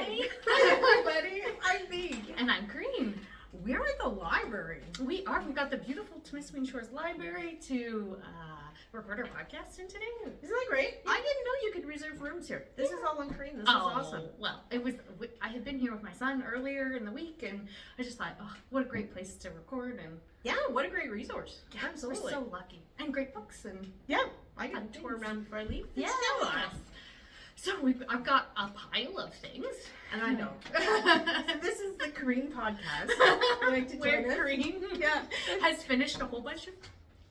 Hi everybody. I'm Bea. And I'm Kaireen. We're at the library. We are. We got the beautiful Temiskaming Shores Library to record our podcast in today. Isn't that great? I didn't know you could reserve rooms here. This is all on Kaireen. This is awesome. Well, it was. I had been here with my son earlier in the week, and I just thought, oh, what a great place to record. And yeah, what a great resource. Yeah, absolutely. We're so lucky. And great books. And yeah, I can tour around before I leave. Yeah. So I've got a pile of things. And I know. So this is the Kaireen podcast. Where Kaireen has finished a whole bunch of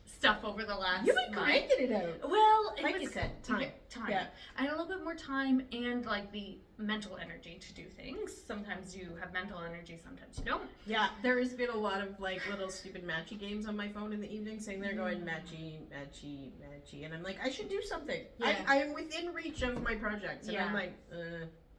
stuff over the last You've been cranking it out. Well, like you said, time. Yeah. I had a little bit more time and like the mental energy to do things. Sometimes you have mental energy, sometimes you don't. Yeah, there has been a lot of like little stupid matchy games on my phone in the evening saying they're going matchy, matchy, matchy. And I'm like, I should do something. Yeah. I am within reach of my projects. And I'm like,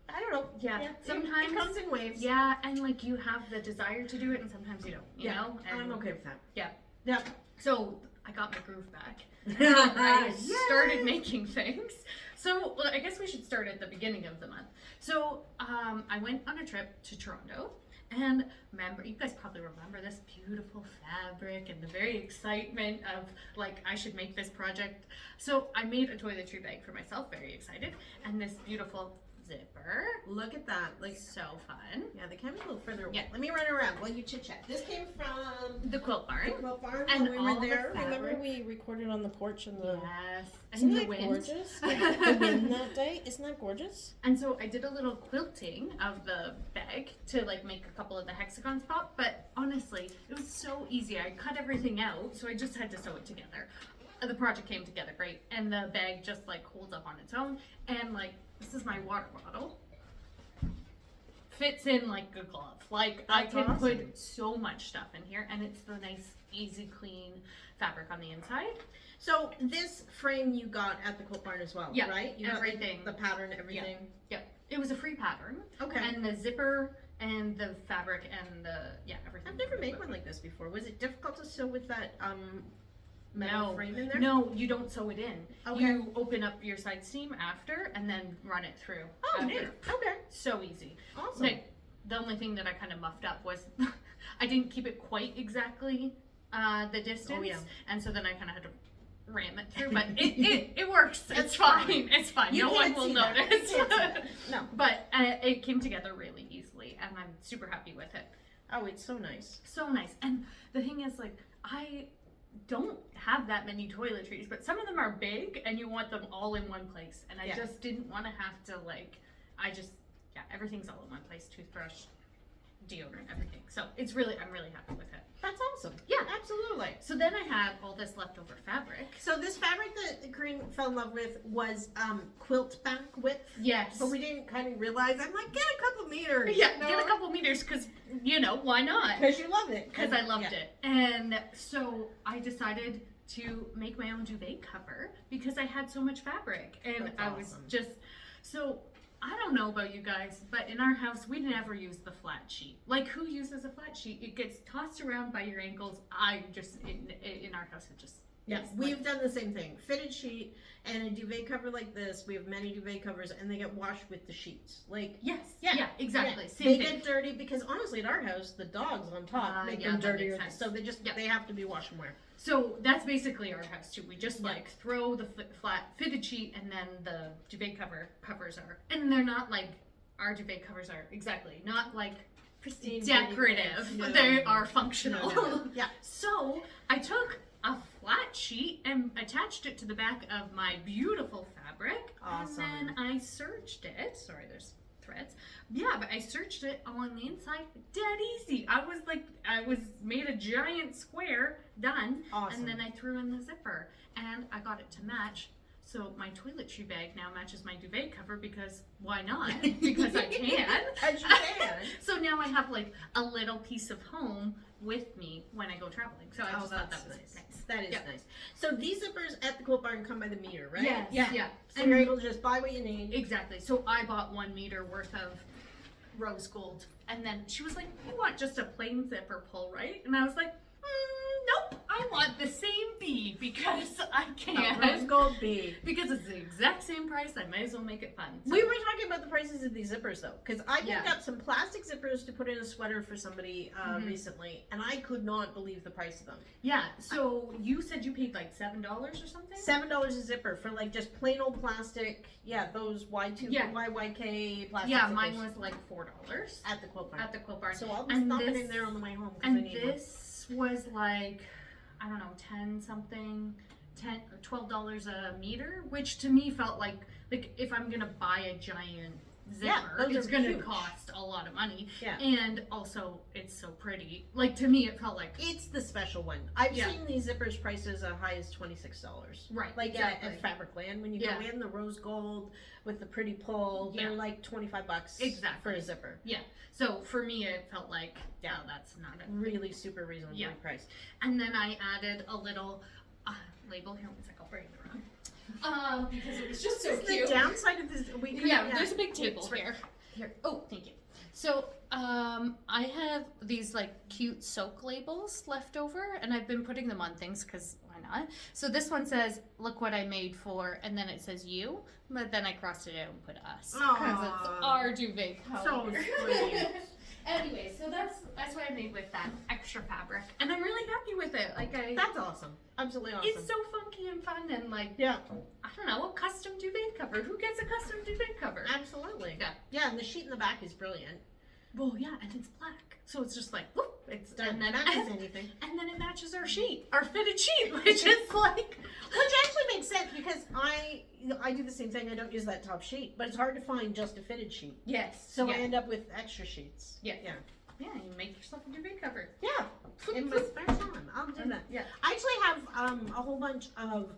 I don't know. Yeah. Sometimes it comes in waves. Yeah, and like you have the desire to do it and sometimes you don't, you know? And I'm okay with that. Yeah. Yeah. So I got my groove back. I started making things. So well, I guess we should start at the beginning of the month. So I went on a trip to Toronto. And remember, you guys probably remember this beautiful fabric and the very excitement of like, I should make this project. So I made a toiletry bag for myself, very excited. And this beautiful zipper. Look at that. Like, so fun. Yeah, the camera's a little further away. Yeah. Let me run around while you chit chat. This came from the Quilt Barn. The Quilt Barn. And we all were there. the Remember we recorded on the porch and the Yes. Isn't And the that wind. gorgeous? The wind that day. Isn't that gorgeous? And so I did a little quilting of the bag to like make a couple of the hexagons pop, but honestly, it was so easy. I cut everything out, so I just had to sew it together. The project came together great, and the bag just like holds up on its own. And like, this is my water bottle. Fits in like a glove. Like, that's I can awesome. put so much stuff in here, and it's the nice, easy, clean fabric on the inside. So this frame you got at the Quilt Barn as well, Yeah, right? You everything. got the pattern, everything. Yeah, it was a free pattern. Okay. And the zipper and the fabric and the everything. I've never made one like this before. Was it difficult to sew with that metal frame in there? No, you don't sew it in. Okay. You open up your side seam after and then run it through. Oh, after. neat. Okay. So easy. Awesome. Like, the only thing that I kind of muffed up was I didn't keep it quite exactly the distance. Oh, yeah. And so then I kind of had to ram it through, but it works. It's fine. It's fine. You No one can't will see that. notice. You can't see that. No. But it came together really easily, and I'm super happy with it. Oh, it's so nice. So nice. And the thing is, like, I don't have that many toiletries, but some of them are big, and you want them all in one place. And I just didn't want to have to, like, everything's all in one place. Toothbrush, deodorant, everything. So I'm really happy with it. That's awesome. Yeah. Absolutely. So then I had all this leftover fabric. So this fabric that Kaireen fell in love with was quilt back width. Yes. But we didn't kind of realize. I'm like, get a couple meters. Yeah, get a couple meters because, why not? Because you love it. Because I loved it. And so I decided to make my own duvet cover because I had so much fabric. And That's I was awesome. just, so I don't know about you guys, but in our house, we never use the flat sheet. Like, who uses a flat sheet? It gets tossed around by your ankles. I just, in our house, it just... Yes, we've done the same thing. Fitted sheet and a duvet cover like this. We have many duvet covers, and they get washed with the sheets. Like Yes, yeah, exactly. yeah. Same They thing. get dirty because honestly, at our house, the dogs on top make yeah, them that dirtier. makes sense. So they have to be washed and wear. So that's basically our house too. We just like throw the flat fitted sheet, and then the duvet covers are, and they're not like our duvet covers are exactly not like Pristine, decorative. No. They are functional. No. Yeah. So I took a flat sheet and attached it to the back of my beautiful fabric. Awesome. And then I serged it. Sorry, there's threads. Yeah, but I serged it along the inside. Dead easy. I was made a giant square, done. Awesome. And then I threw in the zipper, and I got it to match. So my toiletry bag now matches my duvet cover because why not? Because I can. As you can. So now I have like a little piece of home with me when I go traveling. So I just thought that was nice. That is nice. So these zippers at the Quilt Barn come by the meter, right? Yes, yeah. So you're able to just buy what you need. Exactly. So I bought 1 meter worth of rose gold, and then she was like, "You want just a plain zipper pull, right?" And I was like, "Nope. I I want the same bee because I can. Rose gold bee. Because it's the exact same price, I might as well make it fun. So. We were talking about the prices of these zippers though, because I picked Yeah. up some plastic zippers to put in a sweater for somebody recently, and I could not believe the price of them. Yeah, so you said you paid like $7 or something? $7 a zipper for like just plain old plastic. Yeah, those YYK plastic. Yeah, zippers mine was like $4 at the quilt barn. at the quilt barn. So I'll be And stopping this- in there on the way home. 'Cause I And need one. this was like, I don't know, 10 something, 10 or $12 a meter, which to me felt like if I'm gonna buy a giant Yeah, zipper, those it's are gonna huge. cost a lot of money. Yeah. And also, it's so pretty. Like, to me, it felt like, It's the special one. I've Yeah. seen these zippers prices as high as $26. right, Like exactly. at Fabricland, when you Yeah. go in, the rose gold with the pretty pull, Yeah. they're like $25 Exactly. for a zipper. So for me, it felt like, Yeah. oh, that's not it. Really super reasonably Yeah. priced. And then I added a little label here. One sec, I'll bring it around. Because it was just so This is cute. the downside of this. Yeah, there's a big table It's right- here. Here. Oh, thank you. So, I have these like cute soak labels left over, and I've been putting them on things because why not? So this one says, "Look what I made for," and then it says "you," but then I crossed it out and put "us" because it's Aw. our duvet color. So sweet. Anyway, so that's what I made with that extra fabric, and I'm really happy with it. That's awesome. Absolutely awesome. It's so funky and fun, and like yeah, I don't know, a custom duvet cover. Who gets a custom duvet cover? absolutely. Yeah. Yeah, and the sheet in the back is brilliant. Well, yeah, and it's black, so it's just like whoop. It's Doesn't and then matches anything. and then it matches our sheet, our fitted sheet, which is like Which actually makes sense because I do the same thing. I don't use that top sheet, but it's hard to find just a fitted sheet. yes. So yeah. I end up with extra sheets. Yeah. Yeah. Yeah, you make yourself a duvet cover. Yeah. In my spare time. I'll do that. Yeah. I actually have a whole bunch of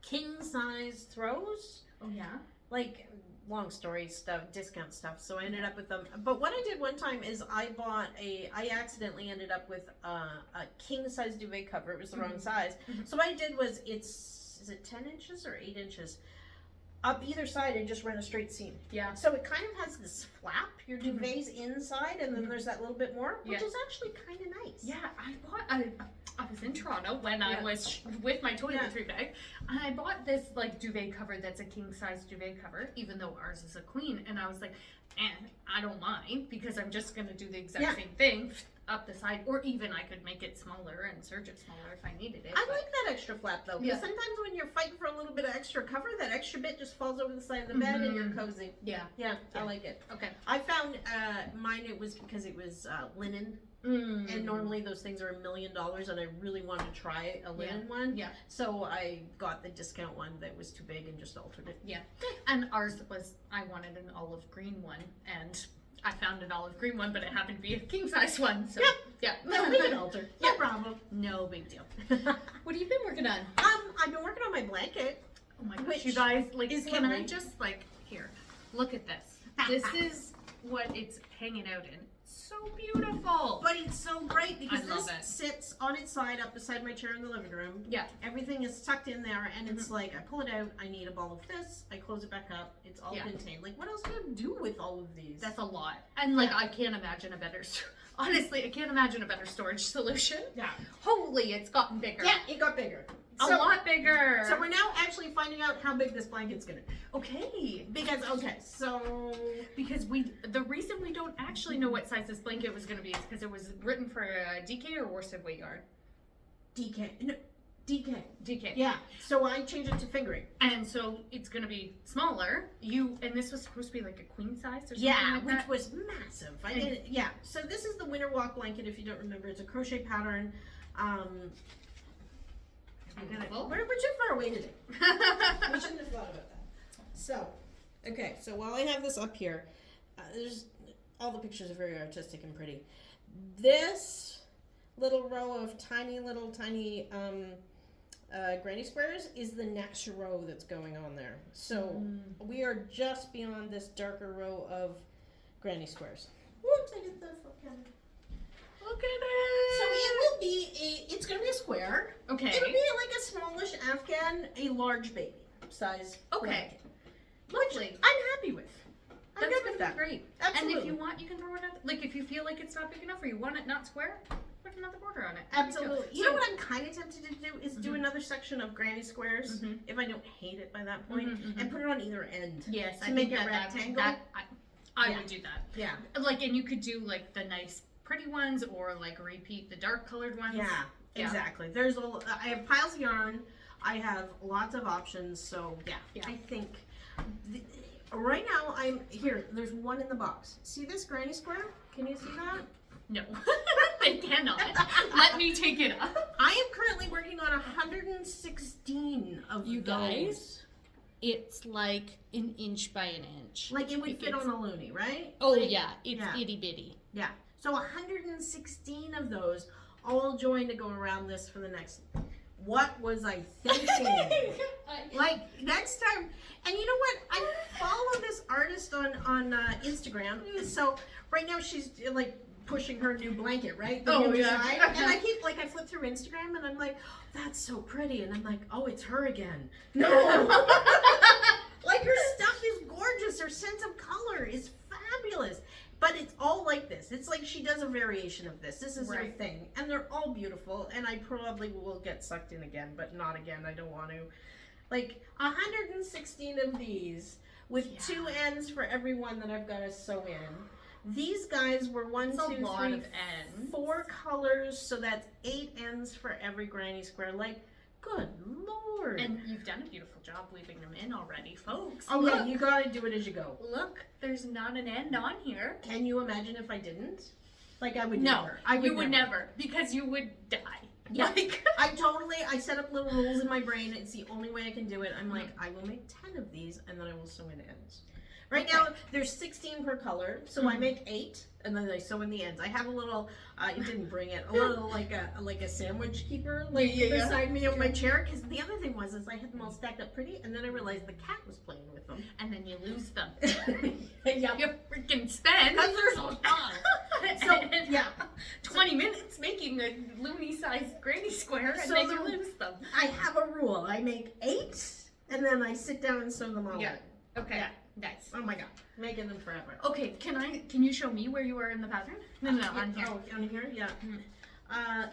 king size throws. Oh yeah. Like long story stuff, discount stuff. So I ended up with them. But what I did one time is I accidentally ended up with a king size duvet cover. It was the wrong size. Mhm. So what I did was is it 10 inches or 8 inches? Up either side and just run a straight seam. Yeah. So it kind of has this flap. Your duvet's inside and then there's that little bit more, which Yeah. is actually kind of nice. Yeah, I was in Toronto when I was with my toiletry bag, and I bought this like duvet cover that's a king size duvet cover, even though ours is a queen, and I was like, I don't mind because I'm just gonna do the exact same thing up the side, or even I could make it smaller and serge it smaller if I needed it. I like that extra flap though, because Yeah. sometimes when you're fighting for a little bit of extra cover, that extra bit just falls over the side of the bed and you're cozy. Yeah. Yeah, I Yeah. like it. Okay. I found mine, it was because it was linen, and normally those things are $1 million, and I really wanted to try a linen one. Yeah. So I got the discount one that was too big and just altered it. And ours was, I wanted an olive green one, and I found an olive green one, but it happened to be a king size one. So yeah. No, we can alter. No problem. No big deal. What have you been working on? I've been working on my blanket. Oh my gosh, Which you guys, like, is can I lovely. just, like, here, look at this. This is what it's hanging out in. So beautiful. But it's so great because I love this it. sits on its side up beside my chair in the living room. Yeah. Everything is tucked in there, and it's like I pull it out, I need a ball of this, I close it back up, it's all Yeah. contained. Like, what else do you do with all of these? That's a lot. And, like, I can't imagine a better, honestly, I can't imagine a better storage solution. Yeah. Holy, it's gotten bigger. Yeah, it got bigger. A lot bigger. So we're now actually finding out how big this blanket's gonna be. Okay. Because, so Because the reason we don't actually know what size this blanket was going to be is because it was written for DK or worsted weight yarn. DK. No, DK. DK. Yeah. So I changed it to fingering. And so it's going to be smaller. And this was supposed to be like a queen size or something Yeah, like which that. was massive. I And- did. Yeah. So this is the winter walk blanket. If you don't remember, it's a crochet pattern. Beautiful. We're too far away today. We shouldn't have thought about that. So, okay. So while I have this up here, there's all the pictures are very artistic and pretty. This little row of tiny granny squares is the next row that's going on there. So we are just beyond this darker row of granny squares. Whoops! I hit the full camera. Look at it. So it will be it's going to be a square. Okay. It'll be like a smallish Afghan, a large baby size. Okay. blanket, Lovely. I'm happy with. I'm That's good gonna with be that. great. Absolutely. And if you want, you can throw it up. Like if you feel like it's not big enough or you want it not square, put another border on it. Absolutely. You know what I'm kind of tempted to do is do another section of granny squares, if I don't hate it by that point, and put it on either end. Yes, to make it rectangle. I would do that. Yeah. Like, and you could do like the nice pretty ones, or like repeat the dark colored ones. Yeah, exactly. There's I have piles of yarn. I have lots of options. So yeah. I think right now there's one in the box. See this granny square? Can you see that? No, they cannot. Let me take it up. I am currently working on 116 of You those. guys, it's like an inch by an inch. Like it would fit on a loonie, right? Oh like, yeah, it's itty bitty. Yeah. So 116 of those all joined to go around this for the next. What was I thinking? Like next time, and you know what? I follow this artist on Instagram. So right now she's like pushing her new blanket, right? The new design. And I keep I flip through Instagram and I'm like, oh, that's so pretty, and I'm like, oh, it's her again. No. Like her stuff is gorgeous. Her sense of color is fabulous. But it's all like this. It's like she does a variation of this. This is her thing. And they're all beautiful. And I probably will get sucked in again, but not again. I don't want to. Like 116 of these with 2 ends for every one that I've got to sew in. These guys were 4 colors. So that's 8 ends for every granny square. Like, good Lord. And you've done a beautiful job weaving them in already, folks. Oh, yeah, you gotta do it as you go. Look, there's not an end on here. Can you imagine if I didn't? Like, I would No, never. You would never, because you would die. Yeah. Like, I set up little rules in my brain. It's the only way I can do it. I'm like, I will make 10 of these, and then I will sew in ends. Right now, there's 16 per color, so I make 8, and then I sew in the ends. I have a little, I didn't bring it, a little like a sandwich keeper beside me on my chair. Because the other thing was I had them all stacked up pretty, and then I realized the cat was playing with them. And then you lose them. Yeah. You freaking spend. Because they're so small. So, 20 minutes making a loony-sized granny square, and then you lose them. I have a rule. I make 8, and then I sit down and sew them all in. Okay. Yeah. Nice. Oh my god. Making them forever. Okay, can you show me where you are in the pattern? No, on here. Oh, on here? Yeah.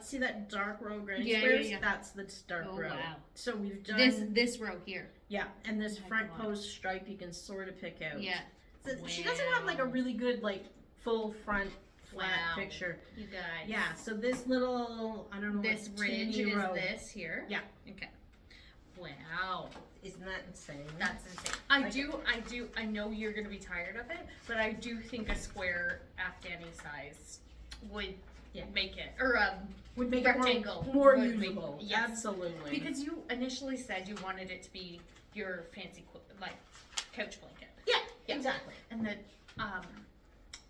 See that dark row granny Yeah, squares? yeah. That's the dark row. Wow. So we've done this row here. Yeah, and this Oh my front God. post stripe you can sort of pick out. Yeah. So she doesn't have like a really good full front flat picture. You guys. Yeah, so this little, I don't know, This ridge is row. this here. Yeah. Okay. Wow. Isn't that insane? That's insane. I know you're gonna be tired of it, but I do think a square Afghani size would make it, or would make rectangle it more would usable. Yes. Absolutely. Because you initially said you wanted it to be your fancy couch blanket. Yeah, exactly. And that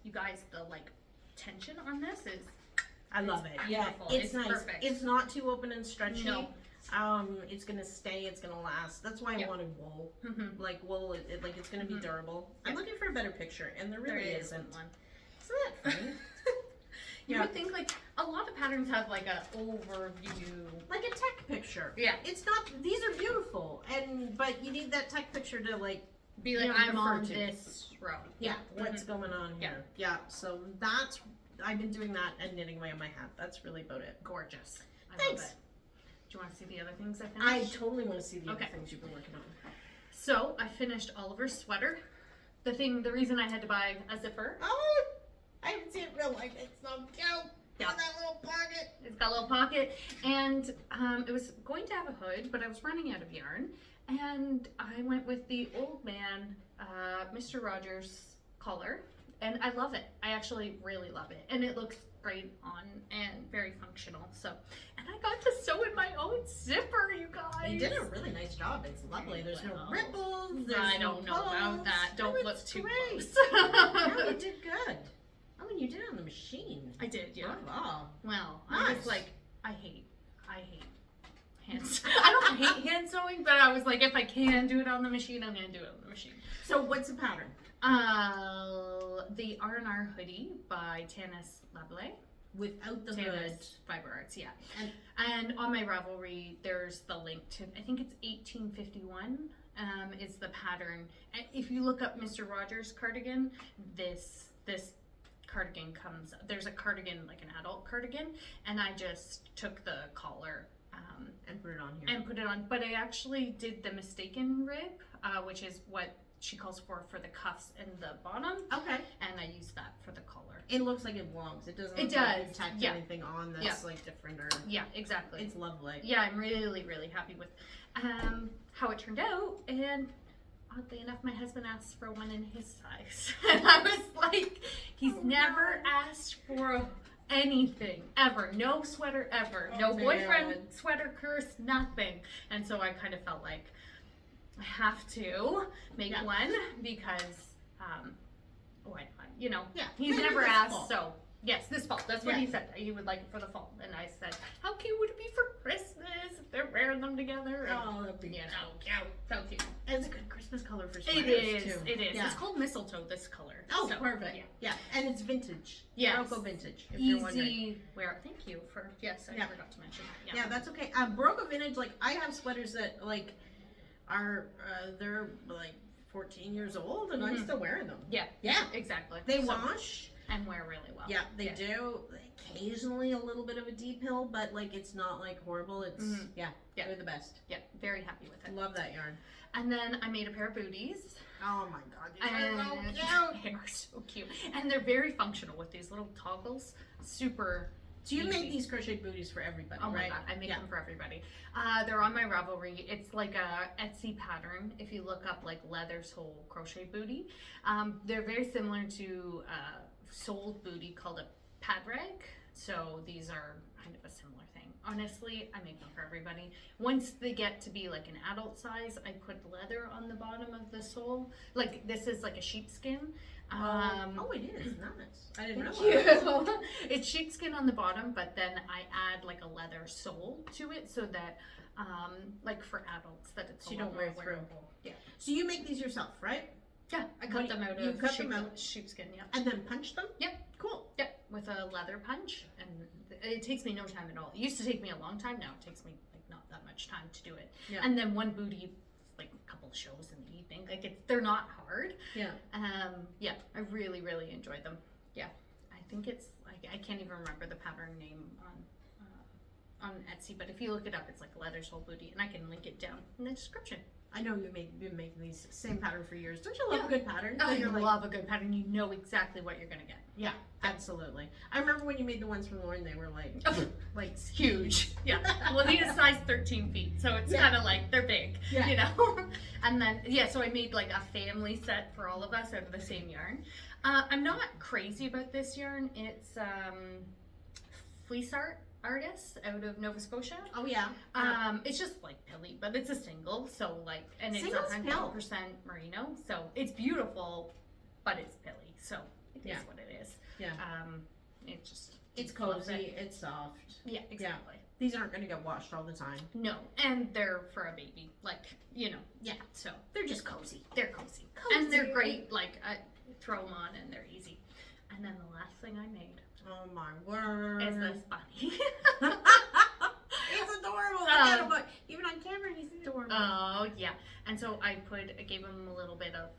you guys, the tension on this is I love it. Yeah, beautiful. it's nice. Perfect. It's not too open and stretchy. No. It's gonna stay. It's gonna last. That's why I wanted wool. Like wool, it's gonna be durable. I'm looking for a better picture, and there really isn't one. Isn't that funny? You would think a lot of patterns have a overview, like a tech picture. Yeah. It's not. These are beautiful, but you need that tech picture to be I'm on this row. Yeah. What's going on here? Yeah. So I've been doing that and knitting away on my hat. That's really about it. Gorgeous. Thanks. Love it. Do you want to see the other things I I finished? totally want to see the other things you've been working on. So I finished Oliver's sweater. The reason I had to buy a zipper. Oh, I haven't seen it in real life. It's so cute. Yeah. With that little pocket. It's got a little pocket, and it was going to have a hood, but I was running out of yarn, and I went with the old man, Mr. Rogers collar, and I love it. I actually really love it, and it looks great on and very functional. So, and I got to sew in my own zipper, you guys. You did a really nice job. It's lovely. There's no ripples. I don't know about that. Don't look too close. No, you did good. Oh, and you did it on the machine. I did, yeah. Oh, Well, nice. I was I hate hand I don't hate hand sewing, but I was like, if I can do it on the machine, I'm gonna do it on the machine. So what's the pattern? The R&R Hoodie by Tanis Lablé. Without the hood. Tanis Fiber Arts, yeah. And on my Ravelry, there's the link to, I think it's 1851 is the pattern. And if you look up Mr. Rogers cardigan, this cardigan comes, there's a cardigan, like an adult cardigan, and I just took the collar and put it on here. and put it on. But I actually did the mistaken rib, which is what she calls for the cuffs and the bottom. Okay. And I used that for the collar. It looks like it belongs. It doesn't It look like does, you've tacked yeah. anything on that's Yeah. like different or... Yeah, exactly. It's lovely. Yeah, I'm really, really happy with how it turned out. And oddly enough, my husband asked for one in his size. And I was like, he's never asked for anything, ever. No sweater, ever. Oh, no man. boyfriend sweater curse, nothing. And so I kind of felt like I have to make one because, Yeah. he's Maybe never this asked, fall. so... Yes, this fall. That's what Yeah. he said. He would like it for the fall. And I said, how cute would it be for Christmas if they're wearing them together? And, Oh, that'd be so cute. It's a good Christmas color for sweaters, It is. too. It is. Yeah. It's called mistletoe, this color. Oh, So, perfect. Yeah. Yeah, and it's vintage. Yes. Barocco vintage, if you're wondering. Easy wear. Thank you for, yes, I Yeah. forgot to mention that. Yeah, that's okay. Barocco vintage, like, I have sweaters that, like, are, they're, like, 14 years old, and I'm still wearing them. Yeah. Yeah. Exactly. They So- wash. and wear really well. Yeah, they do. Occasionally a little bit of a deep hill, but, like, it's not, like, horrible. It's, yeah, they're the best. Yeah, very happy with it. Love that yarn. And then I made a pair of booties. Oh, my God. These And are so cute. they are so cute. And they're very functional with these little toggles. Super So you easy. make these crochet booties for everybody, Oh my right? god, I make Yeah. them for everybody. They're on my Ravelry. It's like a Etsy pattern. If you look up like leather sole crochet booty, they're very similar to a soled booty called a pad rag. So these are kind of a similar thing. Honestly, I make them for everybody. Once they get to be like an adult size, I put leather on the bottom of the sole. Like this is like a sheepskin. Oh, it is. Nice. I didn't Thank realize. you. It's sheepskin on the bottom, but then I add like a leather sole to it so that, like for adults, that it's So a you lot don't more wear through. wearable. Yeah. So you make these yourself, right? Yeah, I What cut do them out you of cut them out? sheepskin, yeah. And then punch them? Yep. Cool. Yep, with a leather punch, and it takes me no time at all. It used to take me a long time, now it takes me like not that much time to do it. Yeah. And then one booty, like a couple of shows in the evening, like they're not hard. Yeah. Yeah, I really, really enjoyed them. Yeah, I think it's like I can't even remember the pattern name on Etsy, but if you look it up, it's like leather sole booty, and I can link it down in the description. I know you've been making these same pattern for years. Don't you love Yeah. a good pattern? I You're like, love a good pattern. You know exactly what you're gonna get. yeah, absolutely. I remember when you made the ones for Lauren, they were like, like Huge. Yeah. Well, he is size 13 feet, so it's Yeah. kind of like they're big. Yeah. You know. And then so I made like a family set for all of us out of the same yarn. I'm not crazy about this yarn. It's fleece artist out of Nova Scotia. Oh yeah. It's just like pilly, but it's a single, so like, and it's Single's 100% merino, so it's beautiful, but it's pilly, so it is what it is. Yeah. It just It's love cozy. it. It's soft. Yeah, exactly. These aren't going to get washed all the time. No, and they're for a baby, like Yeah. so they're just cozy. They're cozy, Cozy. and they're great. Like I throw them on, and they're easy. And then the last thing I made Oh my word. is this bunny. It's adorable. Look at him, but even on camera, he's adorable. Oh yeah, and so I gave him a little bit of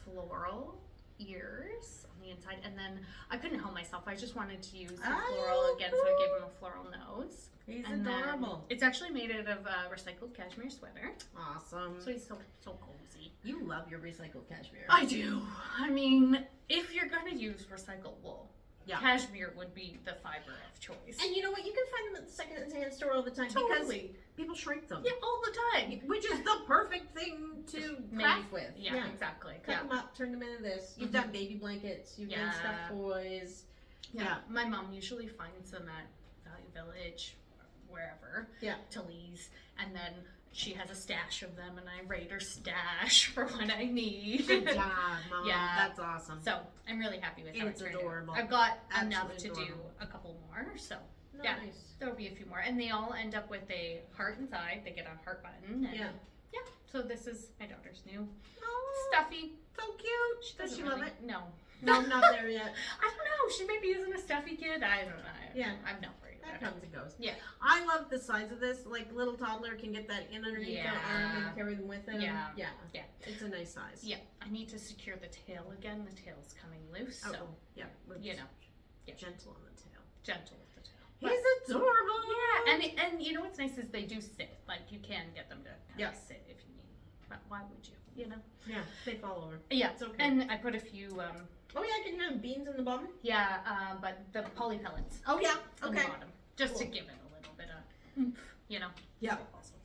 floral ears on the inside, and then I couldn't help myself. I just wanted to use the floral again, so I gave him a floral nose. He's And then adorable. it's actually made out of a recycled cashmere sweater, Awesome. so he's so cozy. You love your recycled cashmere. I do. I mean, if you're gonna use recycled wool, cashmere would be the fiber of choice. And you know what? You can find them at the second-hand store all the time because people shrink them. Yeah, all the time. Which is the perfect thing to craft with. Yeah, exactly. Cut them up, turn them into this. You've done baby blankets. You've done stuffed toys. Yeah. My mom usually finds them at Value Village, wherever. Yeah. Tully's, and then she has a stash of them, and I raid her stash for what I need. Good job, Mom. Yeah. That's awesome. So I'm really happy with how It's it turned out. adorable. I've got Absolutely enough to do adorable. a couple more, so Nice. yeah, there'll be a few more, and they all end up with a heart inside. They get a heart button. And Yeah. Yeah. So this is my daughter's new Oh, stuffy. so cute. Does Doesn't she love really- it? No. No, I'm not there yet. I don't know. She may be using a stuffy kid. I don't know. Yeah. I'm not worried about that comes and goes. Yeah. I love the size of this. Like, little toddler can get that in underneath their arm and carry them with them. Yeah. It's a nice size. Yeah. I need to secure the tail again. The tail's coming loose, so yeah, you know, gentle on the tail. gentle with the tail. He's adorable. Yeah, and you know what's nice is they do sit. Like, you can get them to kind of sit if you need. But why would you? You know? Yeah, they fall over. Yeah, it's okay. And I put a few. Oh yeah, can you have beans in the bottom? Yeah, but the poly pellets. Oh yeah, On okay. the bottom, just to give it a little bit of, you know. Yeah. So it falls over.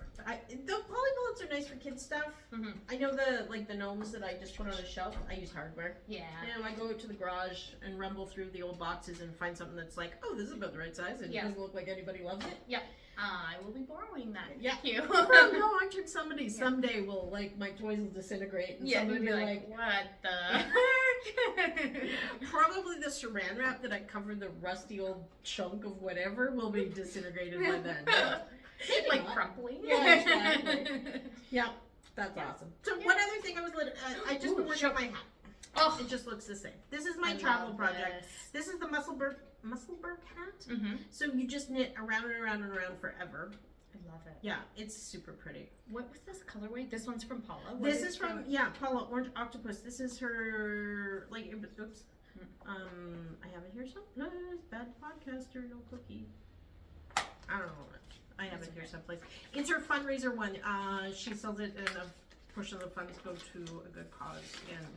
The poly pellets are nice for kids stuff. Mm-hmm. I know the gnomes that I just put on a shelf. I use hardware. Yeah. You know, I go out to the garage and rumble through the old boxes and find something that's like, oh, this is about the right size and it doesn't look like anybody loves it. Yeah. I will be borrowing that. Yeah. Thank you. Oh, no, aren't you somebody someday will, like, my toys will disintegrate and somebody will be like, what the heck? Probably the saran wrap that I covered the rusty old chunk of whatever will be disintegrated by then. Maybe like crumpling. Yeah, exactly. Yeah, that's awesome. So one other thing I just been working on my hat. Oh, It just looks the same. This is my travel project. This is the Mussleburg Hat. Mm-hmm. So you just knit around and around and around forever. I love it. Yeah, it's super pretty. What was this colorway? This one's from Paula. This is from Paula Orange Octopus. This is her oops. I have it here someplace. Bad podcaster, no cookie. I don't know. I have it here someplace. It's her fundraiser one. She sells it, and a portion of the funds go to a good cause. And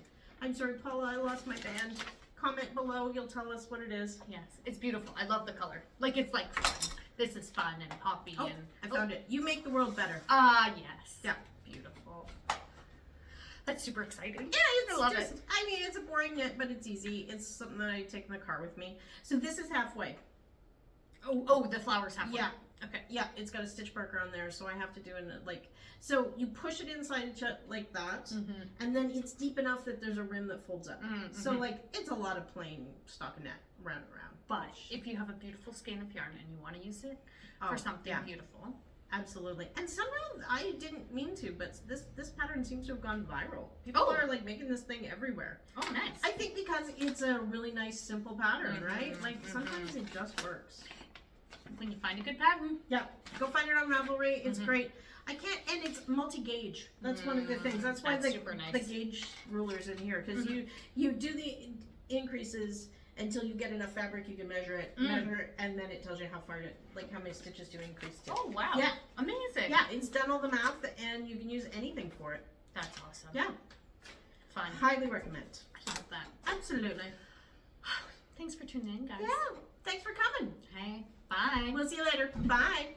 I'm sorry, Paula, I lost my band. Comment below. You'll tell us what it is. Yes, it's beautiful. I love the color. Like, it's like fun. This is fun and poppy and. I found it. You make the world better. Yes. Yeah. Beautiful. That's super exciting. Yeah, I love it. I mean, it's a boring knit, but it's easy. It's something that I take in the car with me. So this is halfway. Oh, the flowers halfway. Yeah. Okay. Yeah, it's got a stitch marker on there, so I have to do so you push it inside like that, and then it's deep enough that there's a rim that folds up. So like, it's a lot of plain stockinette round and round. But if you have a beautiful skein of yarn and you want to use it for something beautiful. Absolutely. And somehow I didn't mean to, but this pattern seems to have gone viral. People are like making this thing everywhere. Oh, nice. I think because it's a really nice, simple pattern, right? Like sometimes it just works. When you find a good pattern. Yeah, go find it on Ravelry. It's great. I can't, and it's multi-gauge. That's one of the things. That's why the gauge ruler's in here, because you do the increases until you get enough fabric you can measure it, and then it tells you how far how many stitches to increase to. Oh wow! Yeah, amazing. Yeah, it's done all the math, and you can use anything for it. That's awesome. Yeah, fun. Highly recommend. I love that. Absolutely. Thanks for tuning in, guys. Yeah, thanks for coming. Hey, bye. We'll see you later. Bye.